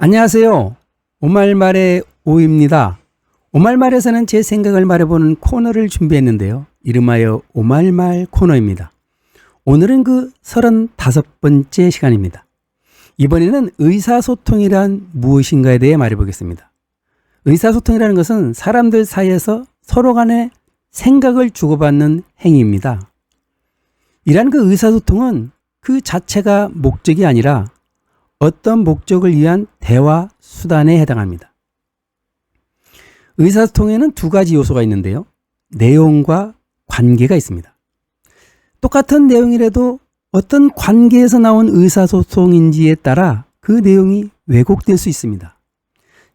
안녕하세요. 오말말의 오입니다. 오말말에서는 제 생각을 말해보는 코너를 준비했는데요. 이름하여 오말말 코너입니다. 오늘은 그 35번째 시간입니다. 이번에는 의사소통이란 무엇인가에 대해 말해보겠습니다. 의사소통이라는 것은 사람들 사이에서 서로 간에 생각을 주고받는 행위입니다. 이란 그 의사소통은 그 자체가 목적이 아니라 어떤 목적을 위한 대화 수단에 해당합니다. 의사소통에는 두 가지 요소가 있는데요. 내용과 관계가 있습니다. 똑같은 내용이라도 어떤 관계에서 나온 의사소통인지에 따라 그 내용이 왜곡될 수 있습니다.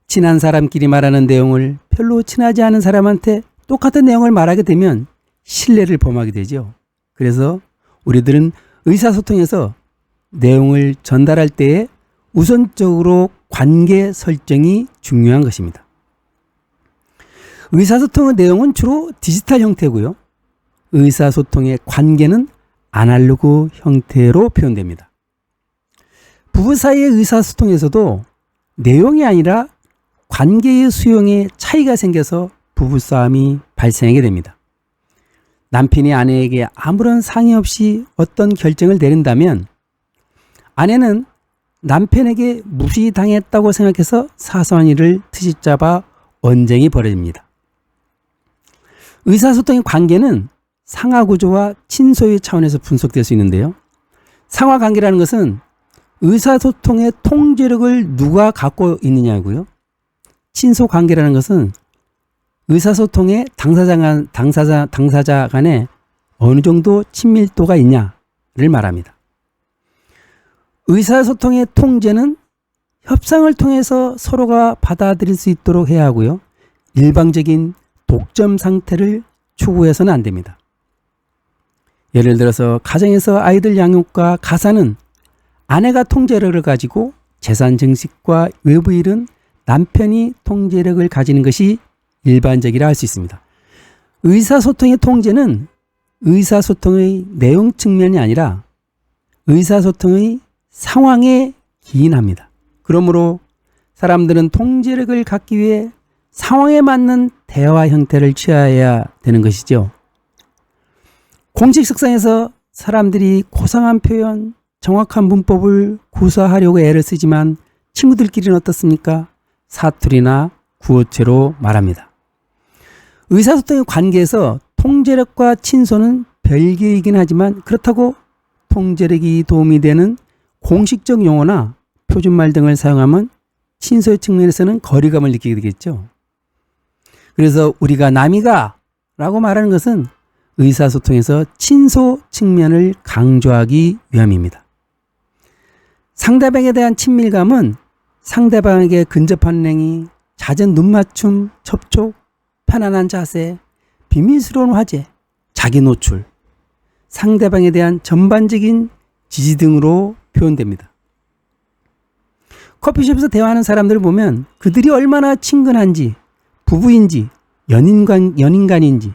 친한 사람끼리 말하는 내용을 별로 친하지 않은 사람한테 똑같은 내용을 말하게 되면 신뢰를 범하게 되죠. 그래서 우리들은 의사소통에서 내용을 전달할 때에 우선적으로 관계 설정이 중요한 것입니다. 의사소통의 내용은 주로 디지털 형태고요. 의사소통의 관계는 아날로그 형태로 표현됩니다. 부부 사이의 의사소통에서도 내용이 아니라 관계의 수용에 차이가 생겨서 부부싸움이 발생하게 됩니다. 남편이 아내에게 아무런 상의 없이 어떤 결정을 내린다면 아내는 남편에게 무시당했다고 생각해서 사소한 일을 트집잡아 언쟁이 벌어집니다. 의사소통의 관계는 상하구조와 친소의 차원에서 분석될 수 있는데요. 상하관계라는 것은 의사소통의 통제력을 누가 갖고 있느냐고요. 친소관계라는 것은 의사소통의 당사자 간에 어느 정도 친밀도가 있냐를 말합니다. 의사소통의 통제는 협상을 통해서 서로가 받아들일 수 있도록 해야 하고요. 일방적인 독점 상태를 추구해서는 안 됩니다. 예를 들어서 가정에서 아이들 양육과 가사는 아내가 통제력을 가지고 재산 증식과 외부 일은 남편이 통제력을 가지는 것이 일반적이라 할 수 있습니다. 의사소통의 통제는 의사소통의 내용 측면이 아니라 의사소통의 상황에 기인합니다. 그러므로 사람들은 통제력을 갖기 위해 상황에 맞는 대화 형태를 취해야 되는 것이죠. 공식석상에서 사람들이 고상한 표현, 정확한 문법을 구사하려고 애를 쓰지만 친구들끼리는 어떻습니까? 사투리나 구어체로 말합니다. 의사소통의 관계에서 통제력과 친소는 별개이긴 하지만 그렇다고 통제력이 도움이 되는 공식적 용어나 표준말 등을 사용하면 친소의 측면에서는 거리감을 느끼게 되겠죠. 그래서 우리가 남이가 라고 말하는 것은 의사소통에서 친소 측면을 강조하기 위함입니다. 상대방에 대한 친밀감은 상대방에게 근접하는 행위, 잦은 눈맞춤, 접촉, 편안한 자세, 비밀스러운 화제, 자기 노출, 상대방에 대한 전반적인 지지 등으로 표현됩니다. 커피숍에서 대화하는 사람들을 보면 그들이 얼마나 친근한지, 부부인지, 연인간인지,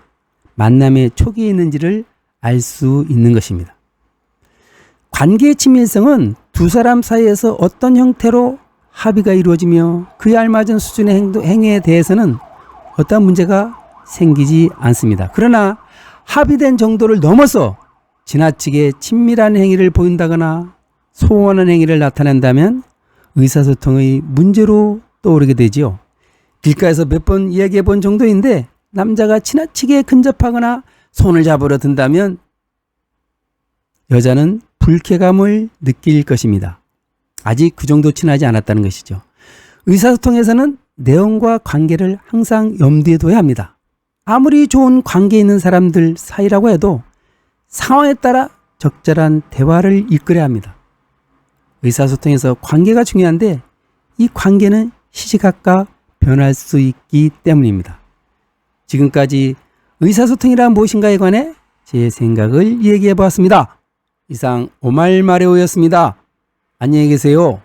만남의 초기에 있는지를 알 수 있는 것입니다. 관계의 친밀성은 두 사람 사이에서 어떤 형태로 합의가 이루어지며 그에 알맞은 수준의 행위에 대해서는 어떤 문제가 생기지 않습니다. 그러나 합의된 정도를 넘어서 지나치게 친밀한 행위를 보인다거나 소원한 행위를 나타낸다면 의사소통의 문제로 떠오르게 되지요. 길가에서 몇 번 이야기해 본 정도인데 남자가 지나치게 근접하거나 손을 잡으러 든다면 여자는 불쾌감을 느낄 것입니다. 아직 그 정도 친하지 않았다는 것이죠. 의사소통에서는 내용과 관계를 항상 염두에 둬야 합니다. 아무리 좋은 관계에 있는 사람들 사이라고 해도 상황에 따라 적절한 대화를 이끌어야 합니다. 의사소통에서 관계가 중요한데 이 관계는 시시각각 변할 수 있기 때문입니다. 지금까지 의사소통이란 무엇인가에 관해 제 생각을 얘기해 보았습니다. 이상 오말마레오였습니다. 안녕히 계세요.